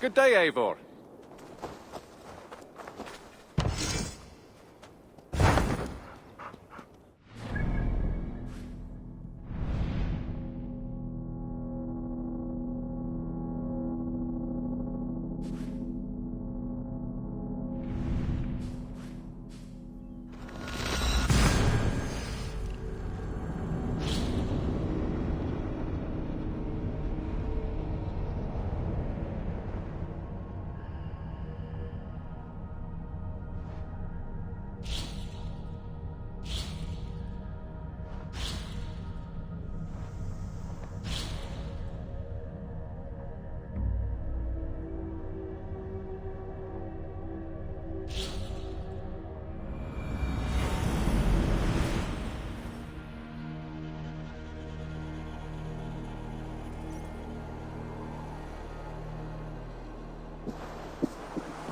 Good day, Eivor.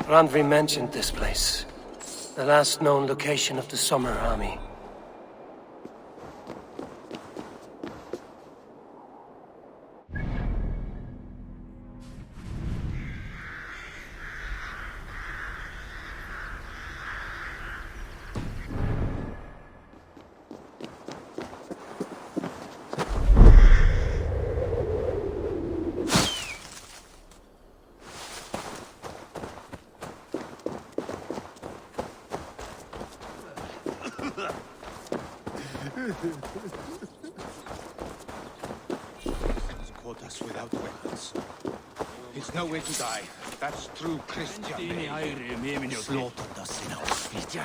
Randvi mentioned this place. The last known location of the Summer Army. Caught us without weapons. It's no way to die. That's true Christian. Slaughtered us in our feet.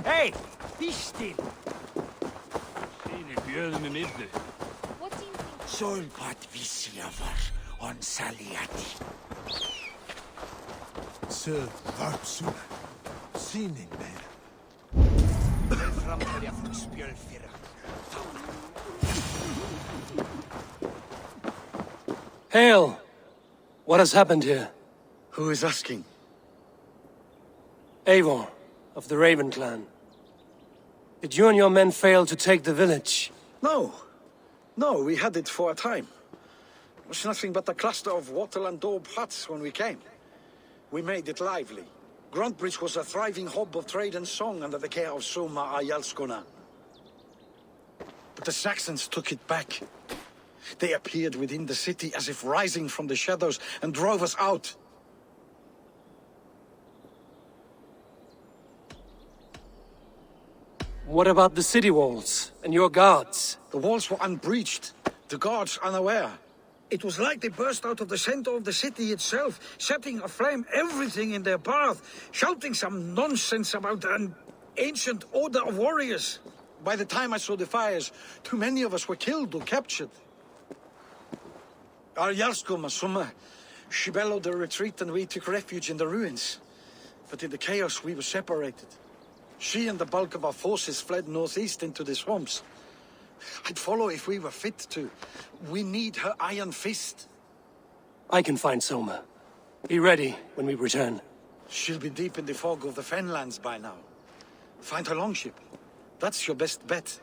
Hey! Be still! What do you think? Solpat visjavar on saliati. Sir Varpsur, sinin mer. Framför jag från spjölfira. Hail! What has happened here? Who is asking? Eivor, of the Raven clan. Did you and your men fail to take the village? No. No, we had it for a time. It was nothing but a cluster of wattle and daub huts when we came. We made it lively. Gruntbridge was a thriving hub of trade and song under the care of Soma Ayalskona. But the Saxons took it back. They appeared within the city as if rising from the shadows and drove us out. What about the city walls and your guards? The walls were unbreached, the guards unaware. It was like they burst out of the center of the city itself, setting aflame everything in their path, shouting some nonsense about an ancient order of warriors. By the time I saw the fires, too many of us were killed or captured. Our Yarskoma, Summa, she bellowed a retreat and we took refuge in the ruins. But in the chaos we were separated. She and the bulk of our forces fled northeast into the swamps. I'd follow if we were fit to. We need her iron fist. I can find Soma. Be ready when we return. She'll be deep in the fog of the Fenlands by now. Find her longship. That's your best bet.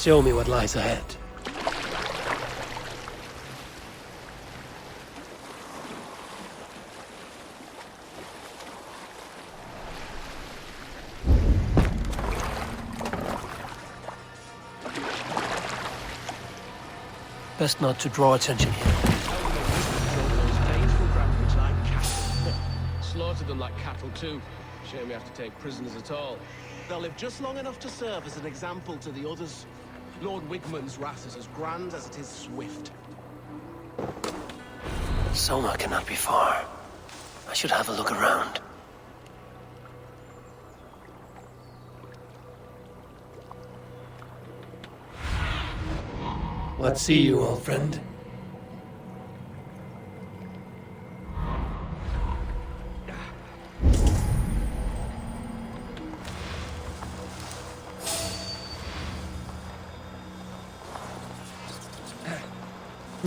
Show me what lies ahead. Best not to draw attention here. Slaughter them like cattle too. Shame we have to take prisoners at all. They'll live just long enough to serve as an example to the others. Lord Wigmund's wrath is as grand as it is swift. Soma cannot be far. I should have a look around. What see you, old friend?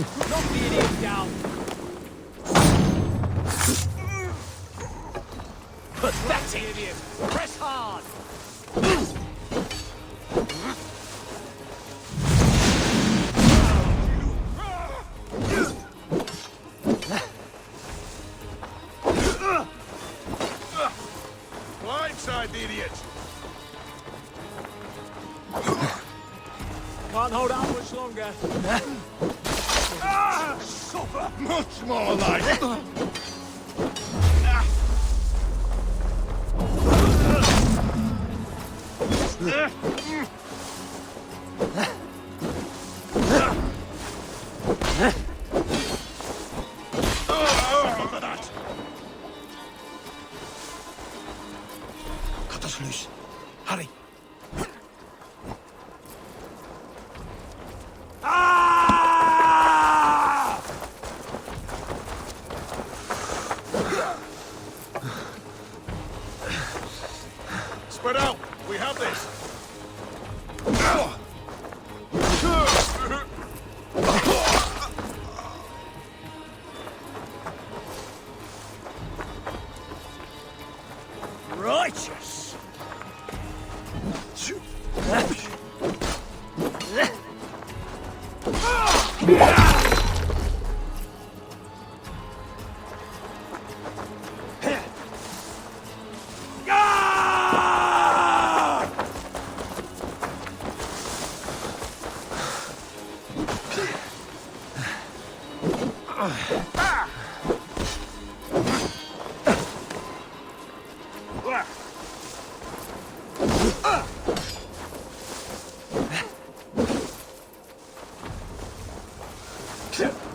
Knock the idiot down. Pathetic idiot. Press hard. Blindside the idiot! Can't hold out much longer. Suffer! Much more like! Cut us loose. Hurry. Spread out! We have this! Righteous.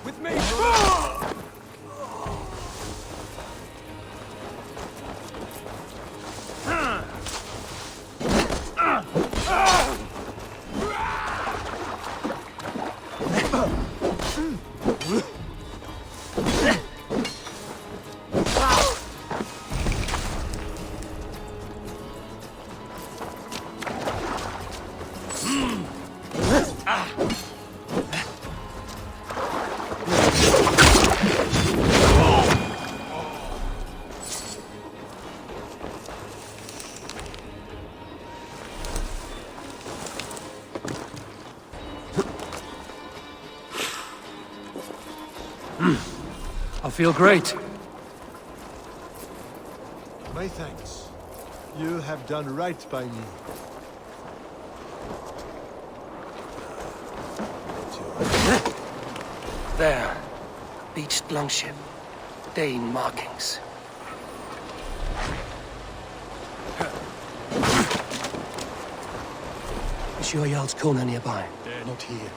With me, brother. I feel great. My thanks. You have done right by me. There. Beached longship. Dane markings. Monsieur Jarl's Kona nearby. They're not here.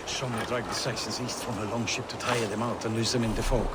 Someone dragged the Saxons east from a longship to tire them out and lose them in the fog.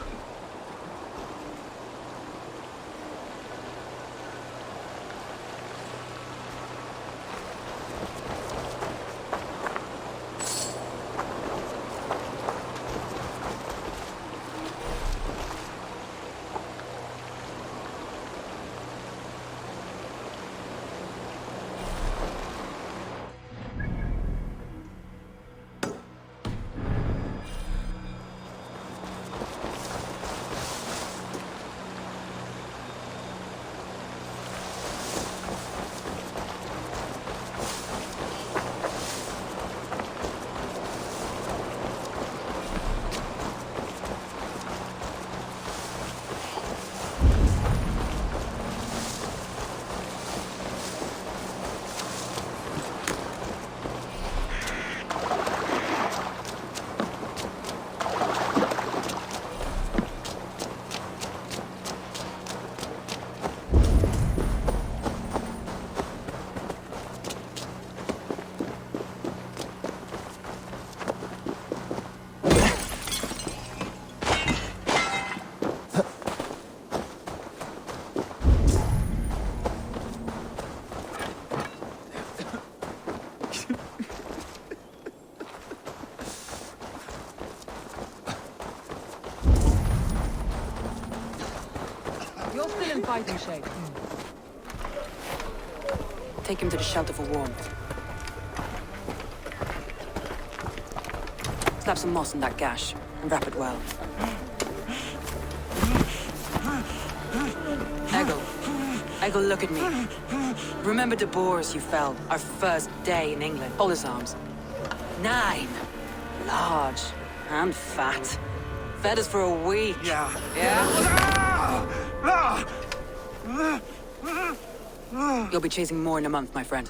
still in fighting shape. Take him to the shelter for warmth. Slap some moss in that gash, and wrap it well. Eggle, look at me. Remember the boars you felled, our first day in England? Hold his arms. 9. Large and fat. Fed us for a week. Yeah? You'll be chasing more in a month, my friend.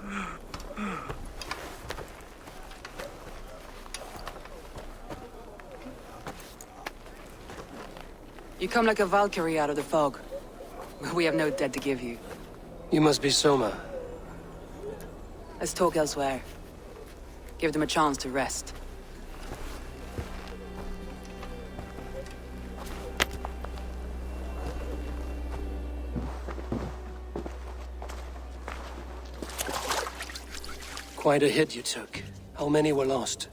You come like a Valkyrie out of the fog. We have no debt to give you. You must be Soma. Let's talk elsewhere. Give them a chance to rest. Quite a hit you took. How many were lost?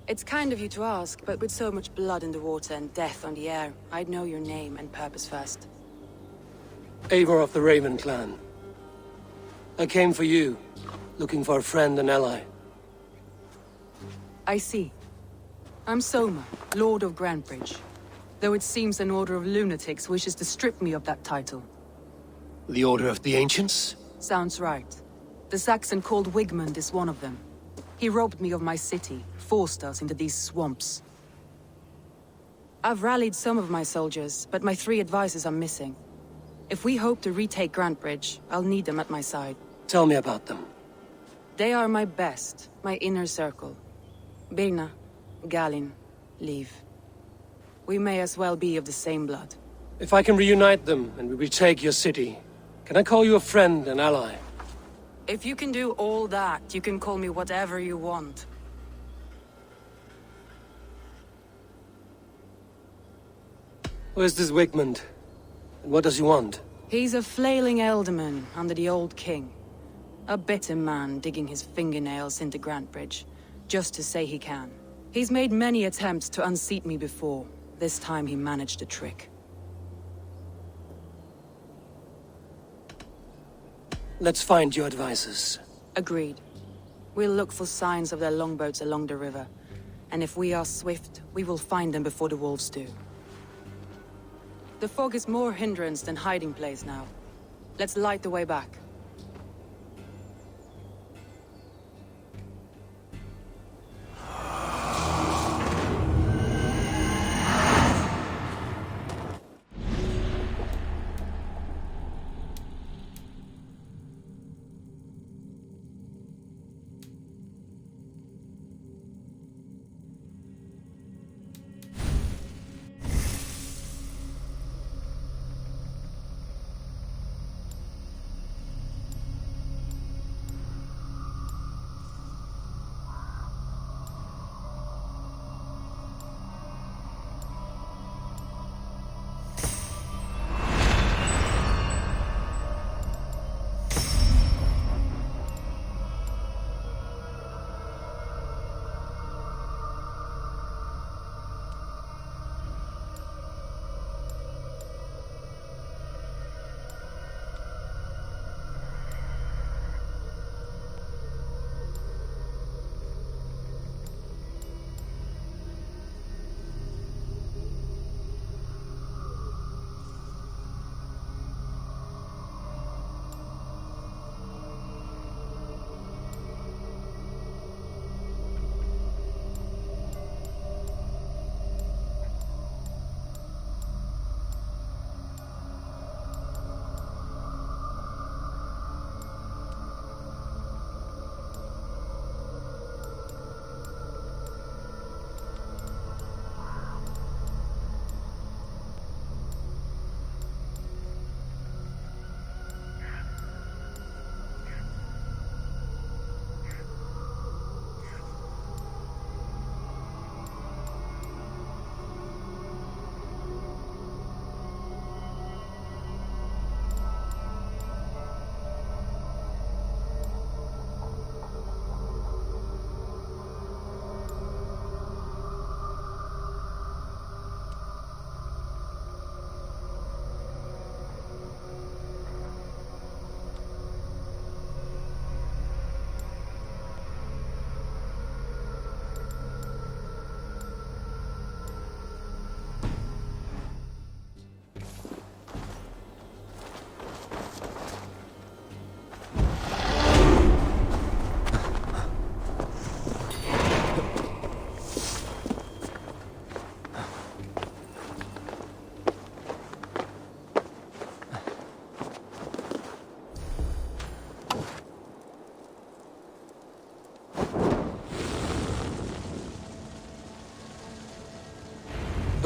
It's kind of you to ask, but with so much blood in the water and death on the air, I'd know your name and purpose first. Eivor of the Raven clan. I came for you, looking for a friend and ally. I see. I'm Soma, Lord of Grantebridge. Though it seems an order of lunatics wishes to strip me of that title. The Order of the Ancients? Sounds right. The Saxon called Wigmund is one of them. He robbed me of my city, forced us into these swamps. I've rallied some of my soldiers, but my 3 advisors are missing. If we hope to retake Grantebridge, I'll need them at my side. Tell me about them. They are my best, my inner circle. Birna, Galin, Liv. We may as well be of the same blood. If I can reunite them and we retake your city, can I call you a friend and ally? If you can do all that, you can call me whatever you want. Where's this Wigmund? And what does he want? He's a flailing elderman under the old king. A bitter man digging his fingernails into Grantebridge, just to say he can. He's made many attempts to unseat me before. This time he managed a trick. Let's find your advisors. Agreed. We'll look for signs of their longboats along the river. And if we are swift, we will find them before the wolves do. The fog is more hindrance than hiding place now. Let's light the way back.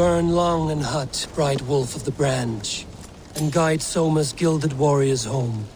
Burn long and hut, bright wolf of the branch, and guide Soma's gilded warriors home.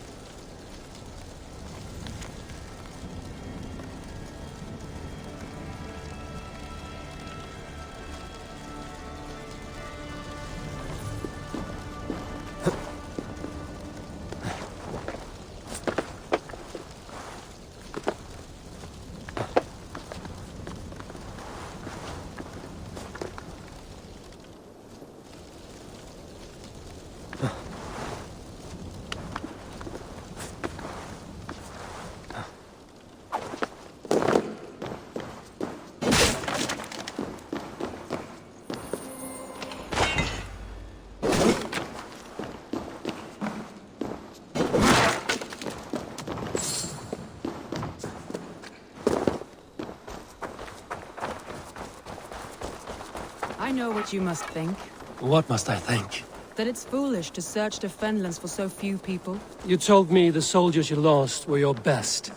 I know what you must think. What must I think? That it's foolish to search the Fenlands for so few people. You told me the soldiers you lost were your best.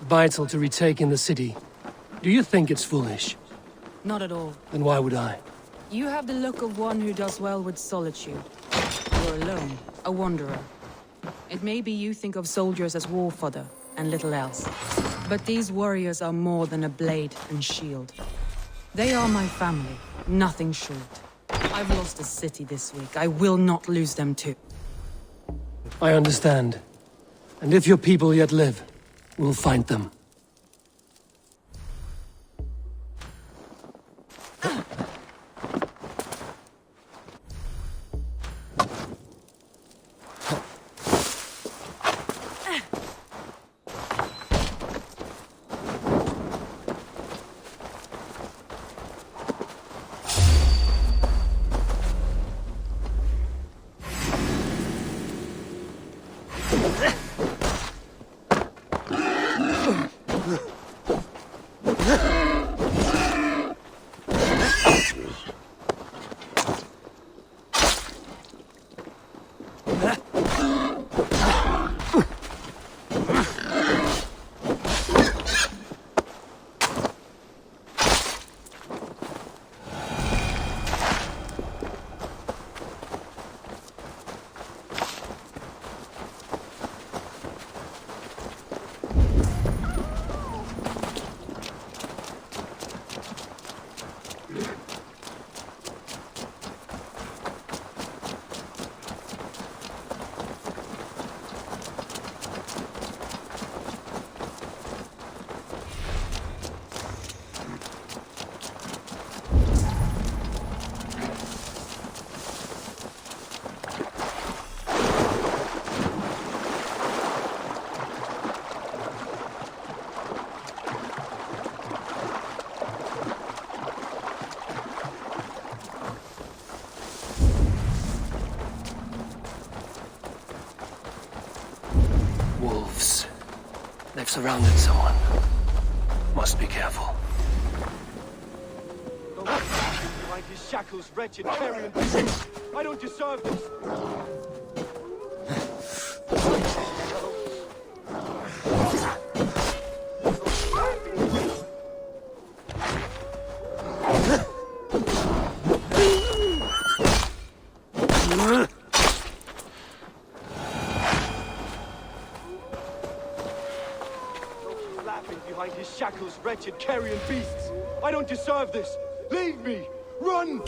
Vital to retaking the city. Do you think it's foolish? Not at all. Then why would I? You have the look of one who does well with solitude. You're alone, a wanderer. It may be you think of soldiers as war fodder, and little else. But these warriors are more than a blade and shield. They are my family, nothing short. I've lost a city this week. I will not lose them too. I understand. And if your people yet live, we'll find them. Wolves. They've surrounded someone. Must be careful. Like his shackles, wretched carrion beast. I don't deserve this. Behind his shackles, wretched carrion beasts. I don't deserve this. Leave me! Run!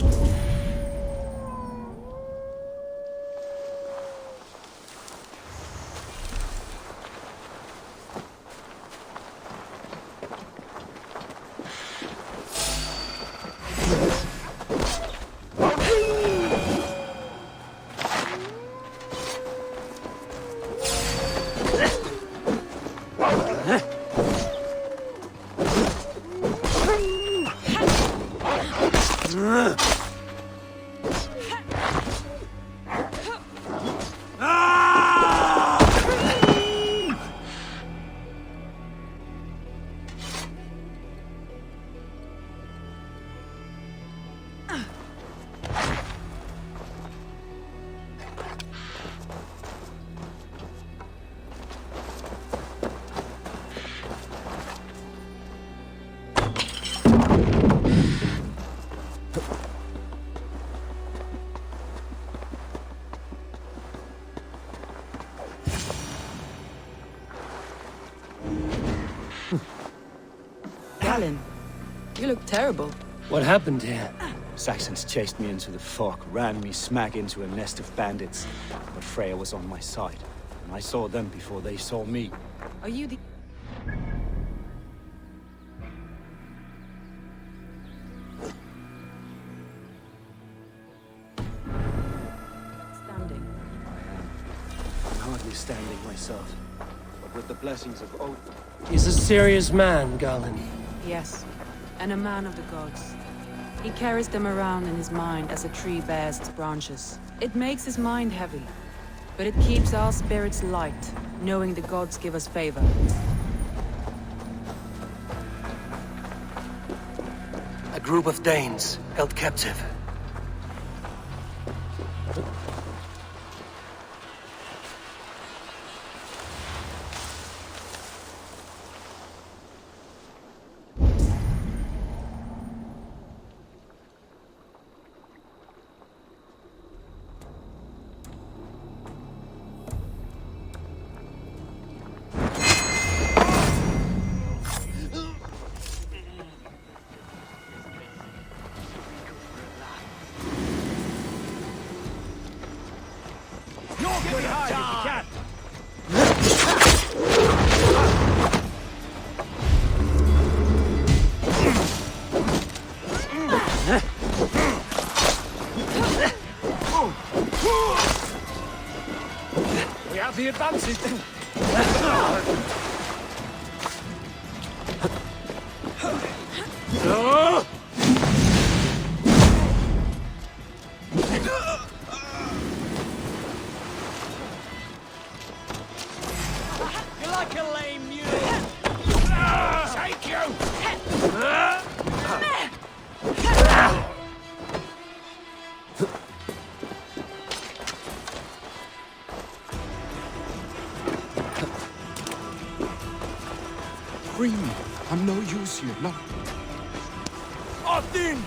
Galen, you look terrible. What happened here? Saxons chased me into the fog, ran me smack into a nest of bandits. But Freya was on my side, and I saw them before they saw me. Are you the... standing? I'm hardly standing myself, but with the blessings of Odin. He's a serious man, Galen. Yes, and a man of the gods. He carries them around in his mind as a tree bears its branches. It makes his mind heavy, but it keeps our spirits light, knowing the gods give us favor. A group of Danes held captive. We have the advantage. You're like a lame mule. Take you! Free me. I'm no use here. No. Odin!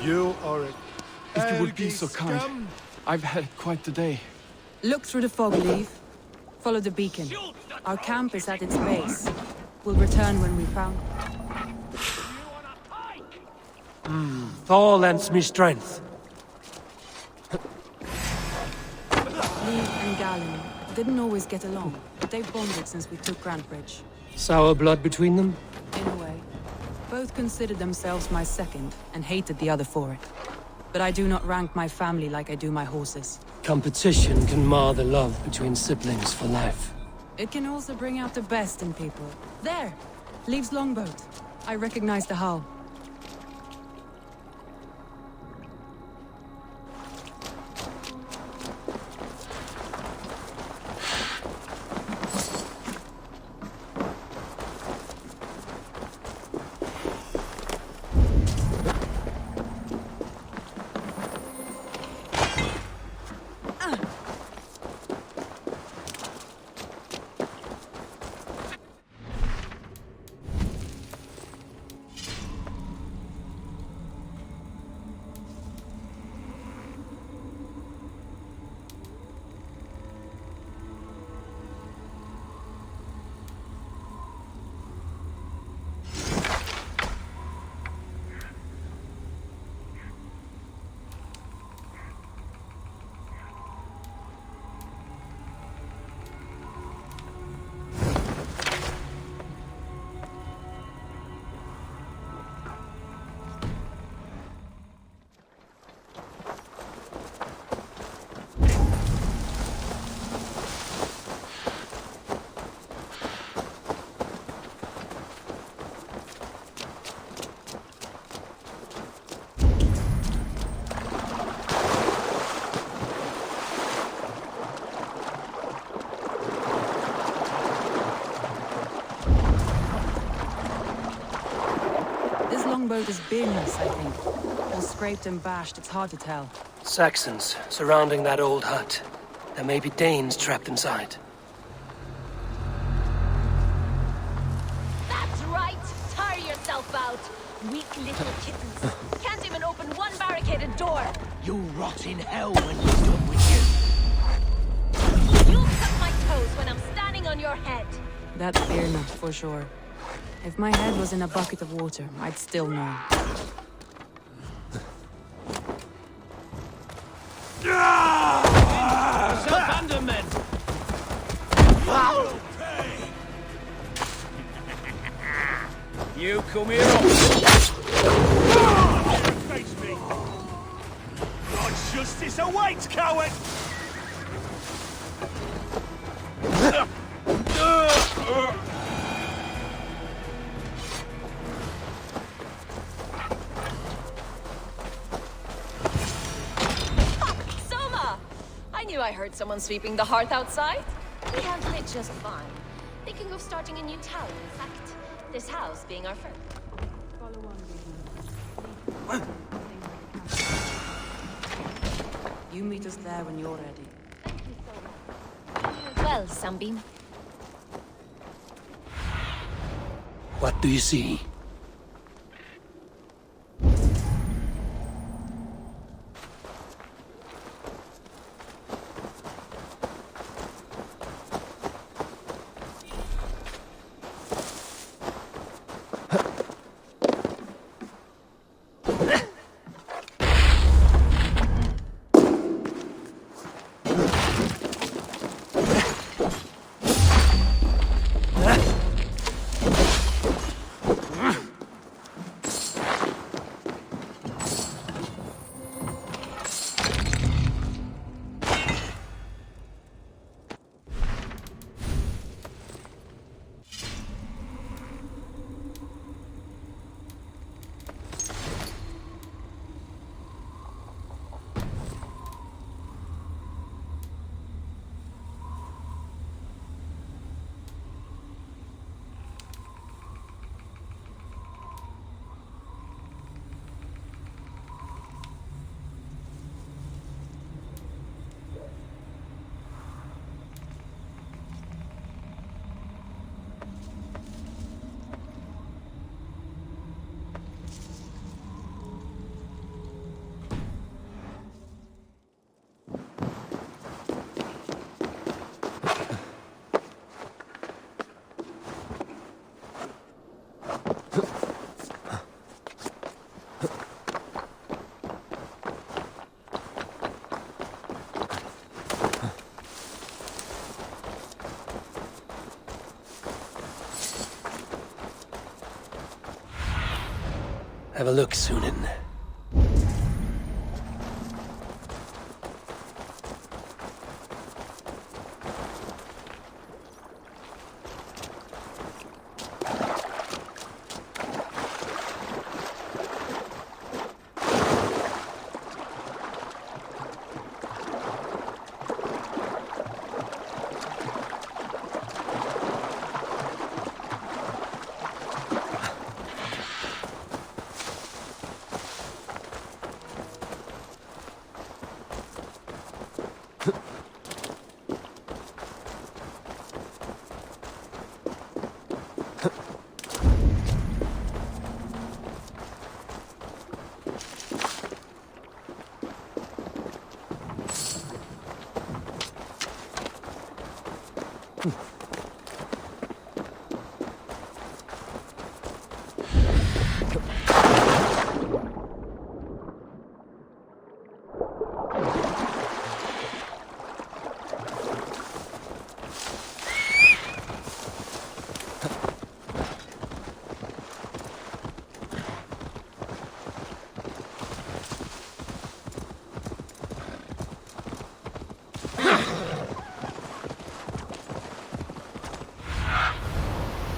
You are a... If you would be so kind. I've had quite the day. Look through the fog, leave. Follow the beacon. Our camp is at its base. We'll return when we found it. Thor lends me strength. Leave and Galen didn't always get along, but they've bonded since we took Grantbridge. Sour blood between them? In a way. Both considered themselves my second, and hated the other for it. But I do not rank my family like I do my horses. Competition can mar the love between siblings for life. It can also bring out the best in people. There! Leaves longboat. I recognize the hull. Longboat is Birna's, I think. Or scraped and bashed, it's hard to tell. Saxons surrounding that old hut. There may be Danes trapped inside. That's right! Tire yourself out! Weak little kittens. Can't even open one barricaded door! You rot in hell when you're done with you! You'll cut my toes when I'm standing on your head! That's Birna, for sure. If my head was in a bucket of water, I'd still know. Abandonment! You come here. Face me! God's justice awaits, coward! Soma! I knew I heard someone sweeping the hearth outside. We handle it just fine. Thinking of starting a new town, in fact. This house being our first. You meet us there when you're ready. Thank you so much. Well, Sunbeam. What do you see? Have a look, Sunan.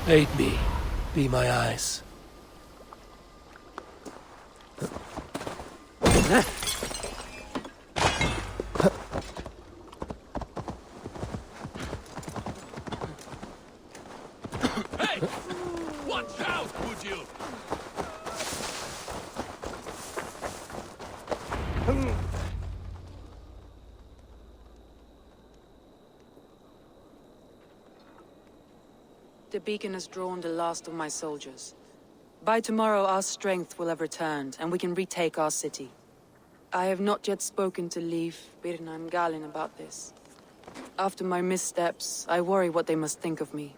Aid me. Be my eyes. Hey! Watch out, would you? The beacon has drawn the last of my soldiers. By tomorrow, our strength will have returned, and we can retake our city. I have not yet spoken to Leif, Birna, and Galin about this. After my missteps, I worry what they must think of me.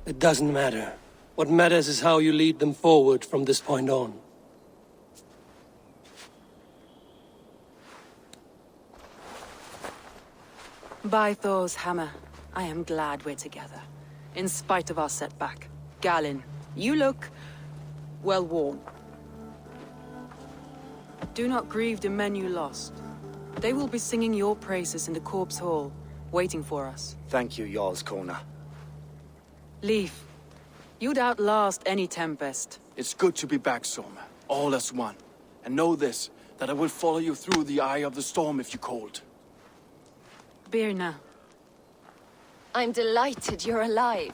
It doesn't matter. What matters is how you lead them forward from this point on. By Thor's hammer, I am glad we're together. In spite of our setback. Galinn, you look... well, warm. Do not grieve the men you lost. They will be singing your praises in the Corpse Hall, waiting for us. Thank you, Jarl's Kona. Leif, you'd outlast any tempest. It's good to be back, Soma. All as one. And know this, that I will follow you through the eye of the storm if you called. Birna. I'm delighted you're alive.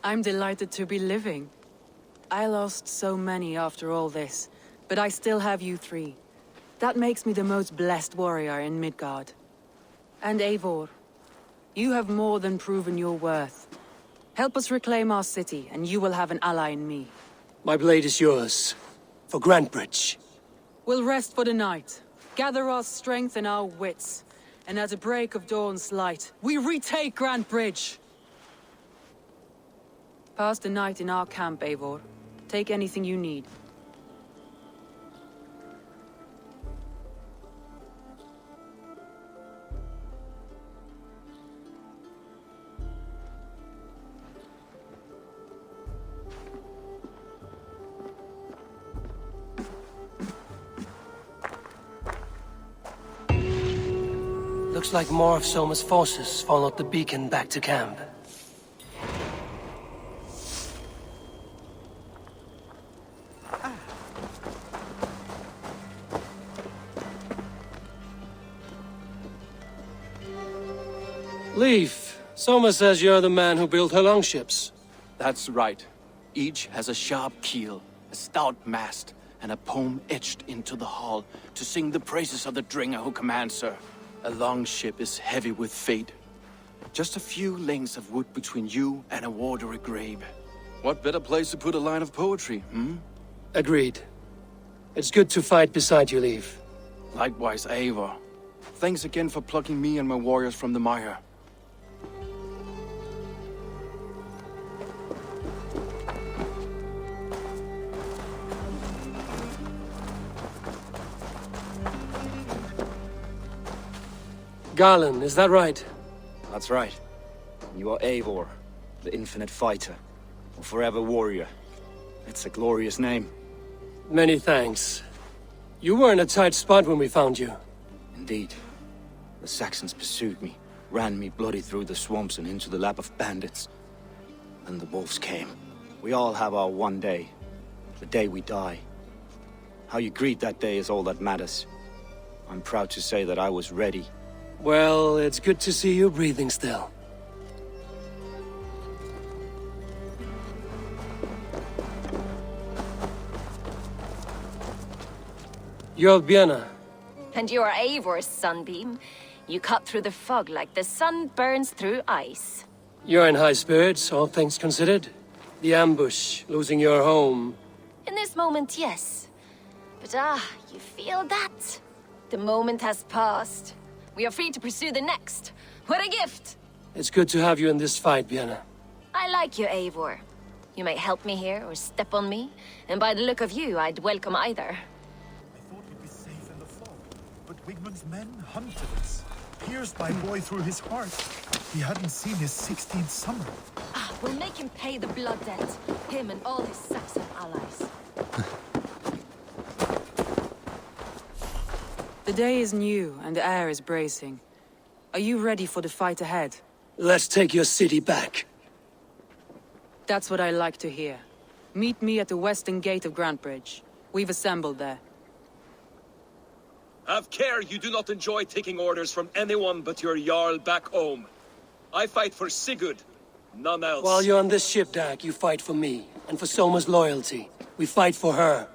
I'm delighted to be living. I lost so many after all this, but I still have you three. That makes me the most blessed warrior in Midgard. And Eivor, you have more than proven your worth. Help us reclaim our city, and you will have an ally in me. My blade is yours. For Grantebridge. We'll rest for the night, gather our strength and our wits, and at the break of dawn's light, we retake Grantebridge! Pass the night in our camp, Eivor. Take anything you need. Looks like more of Soma's forces followed the beacon back to camp. Leif, Soma says you're the man who built her longships. That's right. Each has a sharp keel, a stout mast, and a poem etched into the hull to sing the praises of the Dringer who commands her. A longship is heavy with fate. Just a few lengths of wood between you and a watery grave. What better place to put a line of poetry, hmm? Agreed. It's good to fight beside you, Leif. Likewise, Eivor. Thanks again for plucking me and my warriors from the mire. Garland, is that right? That's right. You are Eivor, the infinite fighter, or forever warrior. It's a glorious name. Many thanks. You were in a tight spot when we found you. Indeed. The Saxons pursued me, ran me bloody through the swamps and into the lap of bandits. Then the wolves came. We all have our one day. The day we die. How you greet that day is all that matters. I'm proud to say that I was ready. Well, it's good to see you breathing still. You're Björna. And you are Eivor's sunbeam. You cut through the fog like the sun burns through ice. You're in high spirits, all things considered. The ambush, losing your home. In this moment, yes. But you feel that? The moment has passed. We are free to pursue the next. What a gift! It's good to have you in this fight, Björna. I like you, Eivor. You may help me here or step on me, and by the look of you, I'd welcome either. I thought we'd be safe in the fog, but Wigmund's men hunted us, pierced my boy through his heart. He hadn't seen his 16th summer. We'll make him pay the blood debt. Him and all his Saxon allies. The day is new, and the air is bracing. Are you ready for the fight ahead? Let's take your city back. That's what I like to hear. Meet me at the western gate of Grantebridge. We've assembled there. Have care you do not enjoy taking orders from anyone but your Jarl back home. I fight for Sigurd, none else. While you're on this ship, Dag, you fight for me, and for Soma's loyalty. We fight for her.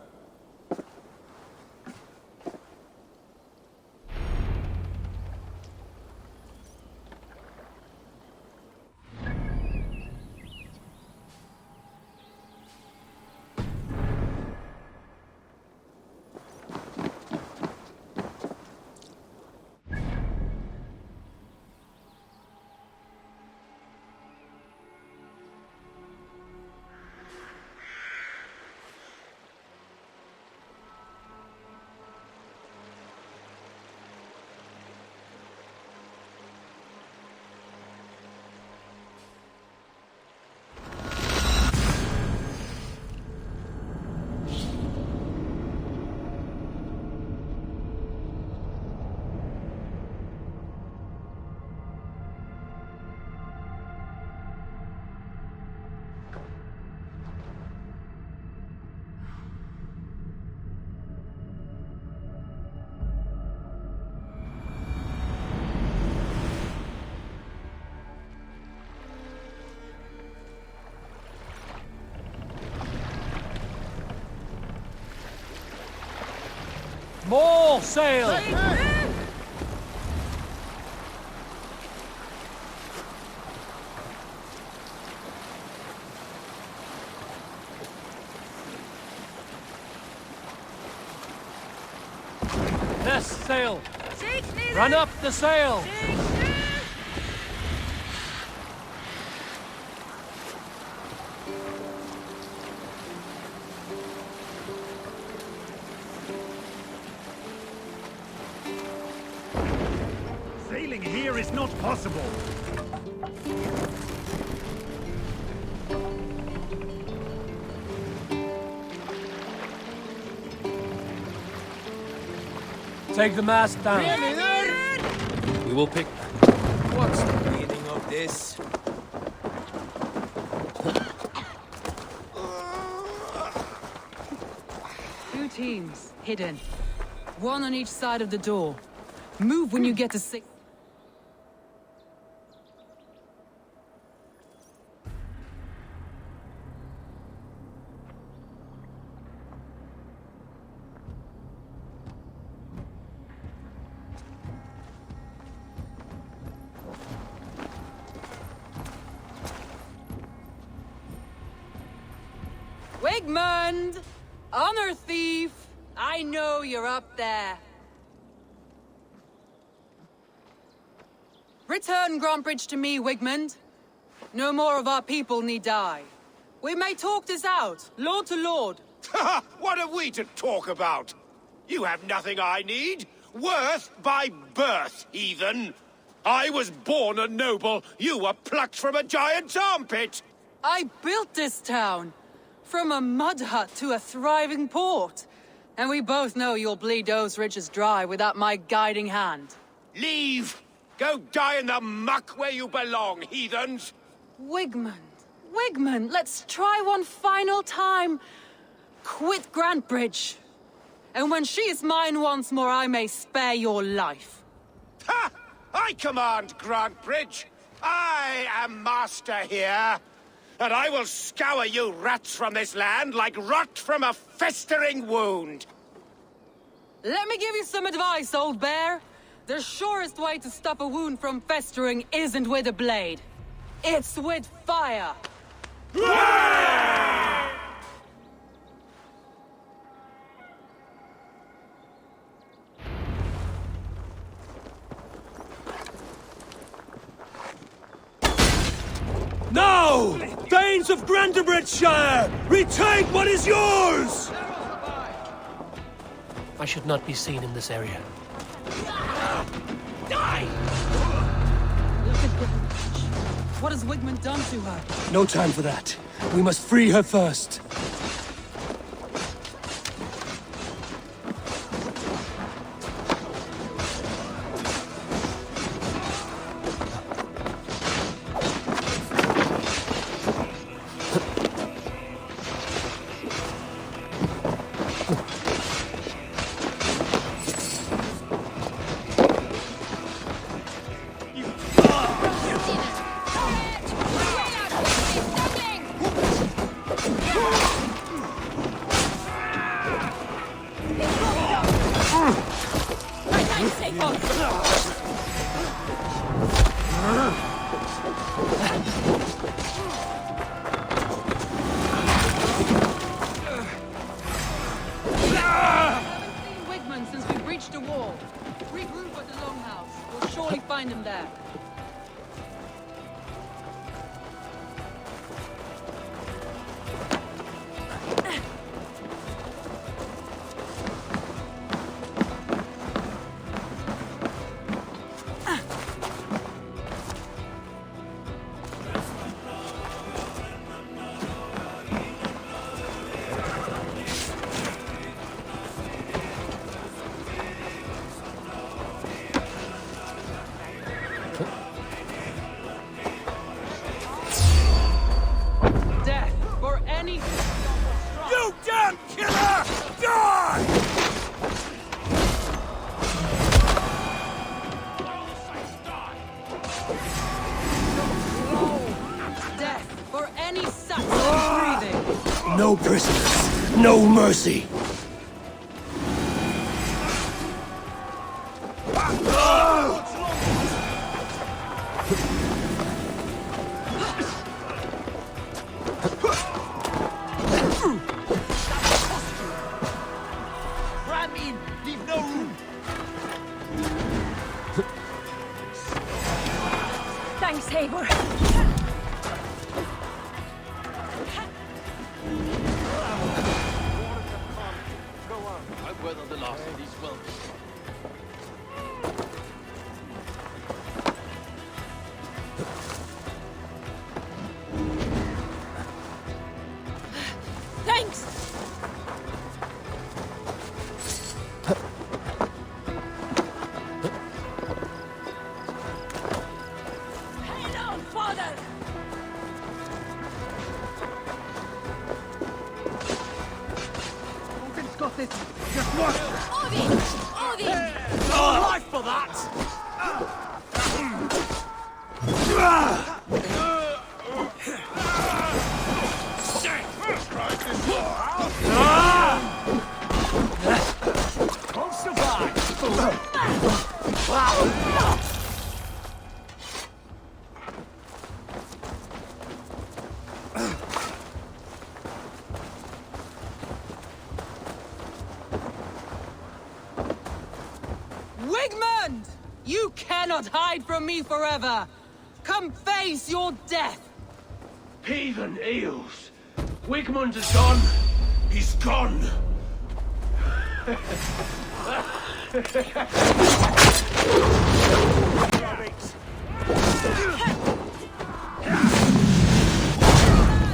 All sail! Yes, sail! Run up the sail! Sailing here is not possible. Take the mast down. We will pick... What's the meaning of this? Two teams, hidden. One on each side of the door. Move when you get to six. Wigmund! Honor thief! I know you're up there. Return Grantbridge to me, Wigmund. No more of our people need die. We may talk this out, lord to lord. What have we to talk about? You have nothing I need. Worth by birth, heathen. I was born a noble. You were plucked from a giant's armpit. I built this town. From a mud hut to a thriving port. And we both know you'll bleed those riches dry without my guiding hand. Leave! Go die in the muck where you belong, heathens! Wigmund, Wigmund, let's try one final time. Quit Grantbridge. And when she is mine once more, I may spare your life. Ha! I command Grantbridge. I am master here. And I will scour you rats from this land like rot from a festering wound. Let me give you some advice, old bear. The surest way to stop a wound from festering isn't with a blade. It's with fire. Now! Thanes of Grantebridgeshire! Retake what is yours! I should not be seen in this area. Die! Look at Grantebridge. What has Wigmund done to her? No time for that. We must free her first. Wigmund since we breached the wall. Regroup at the Longhouse. We'll surely find him there. Death for any... You damn killer! Die! Death for any Saxon breathing! No prisoners, no mercy. Thanks, Eivor. I've weathered the last of these wells. Thanks! Hello, father! Odin's got it! Just look! Odin! Odin! Your life for that! Won't survive! Wigmund! You cannot hide from me forever! Come face your death! Heathen eels! Wigmund is gone! He's gone! Man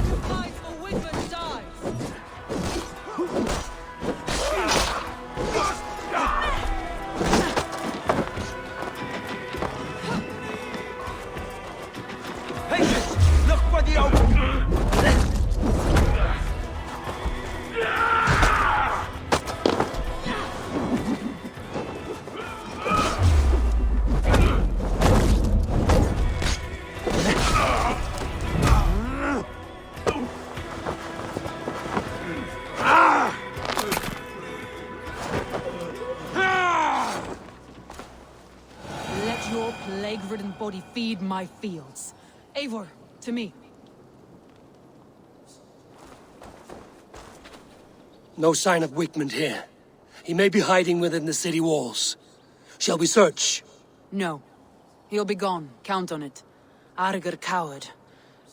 who fights for Wigmund dies! Patience! Look for the open! Let your plague-ridden body feed my fields. Eivor, to me. No sign of Wigmund here. He may be hiding within the city walls. Shall we search? No. He'll be gone, count on it. Arger coward.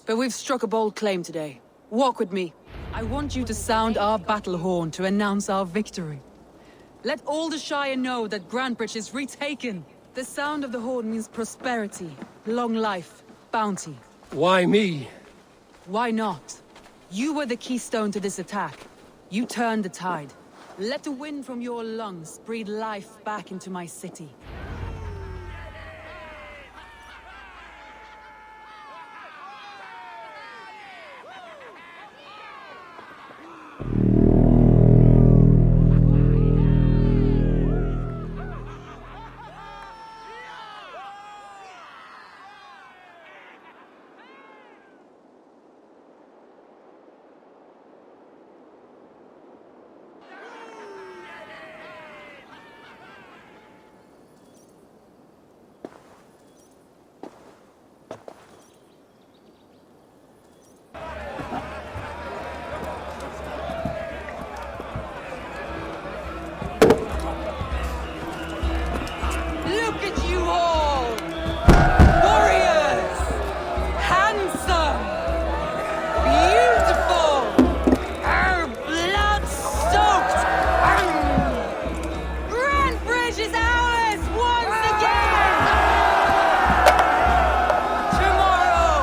But we've struck a bold claim today. Walk with me. I want you to sound our battle horn to announce our victory. Let all the Shire know that Grantbridge is retaken. The sound of the horn means prosperity, long life, bounty. Why me? Why not? You were the keystone to this attack. You turned the tide. Let the wind from your lungs breathe life back into my city. Look at you all! Warriors! Handsome! Beautiful! Blood-soaked! Grantbridge is ours once again! Tomorrow,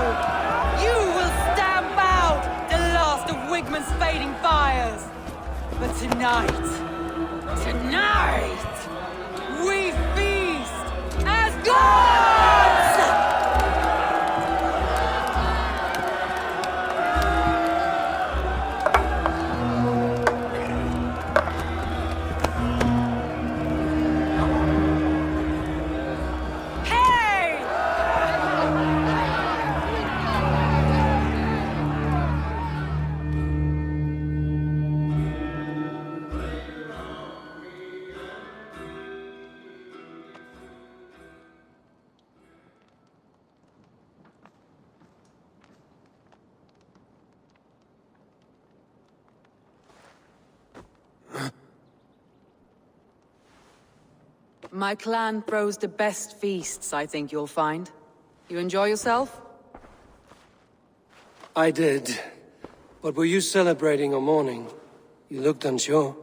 you will stamp out the last of Wigmund's fading fires. But tonight, we feast as gods! Hey! My clan throws the best feasts, I think you'll find. You enjoy yourself? I did. But were you celebrating or mourning? You looked unsure.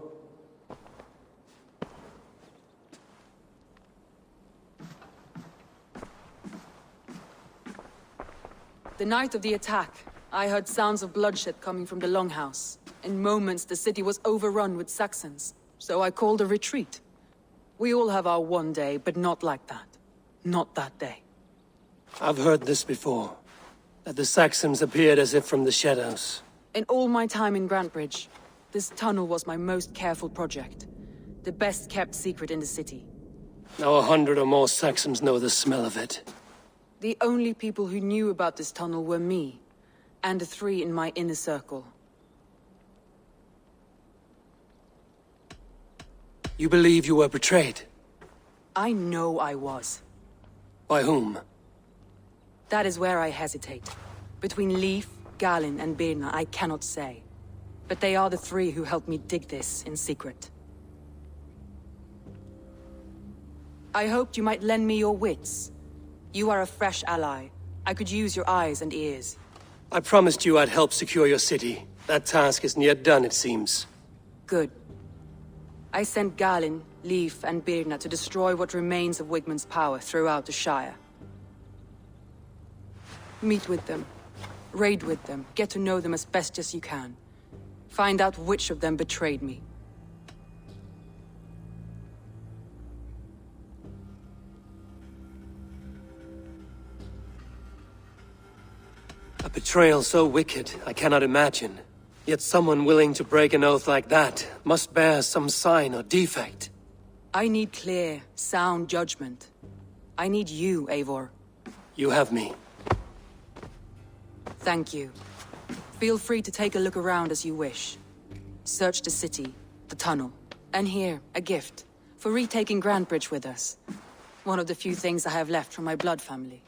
The night of the attack, I heard sounds of bloodshed coming from the Longhouse. In moments, the city was overrun with Saxons, so I called a retreat. We all have our one day, but not like that. Not that day. I've heard this before. That the Saxons appeared as if from the shadows. In all my time in Grantebridge, this tunnel was my most careful project. The best kept secret in the city. Now 100 or more Saxons know the smell of it. The only people who knew about this tunnel were me, and the 3 in my inner circle. You believe you were betrayed? I know I was. By whom? That is where I hesitate. Between Leif, Galin, and Birna, I cannot say. But they are the 3 who helped me dig this in secret. I hoped you might lend me your wits. You are a fresh ally. I could use your eyes and ears. I promised you I'd help secure your city. That task isn't yet done, it seems. Good. I sent Galin, Leif, and Birna to destroy what remains of Wigmund's power throughout the Shire. Meet with them. Raid with them. Get to know them as best as you can. Find out which of them betrayed me. A betrayal so wicked, I cannot imagine. Yet someone willing to break an oath like that must bear some sign or defect. I need clear, sound judgment. I need you, Eivor. You have me. Thank you. Feel free to take a look around as you wish. Search the city, the tunnel, and here, a gift, for retaking Grantebridge with us. One of the few things I have left from my blood family.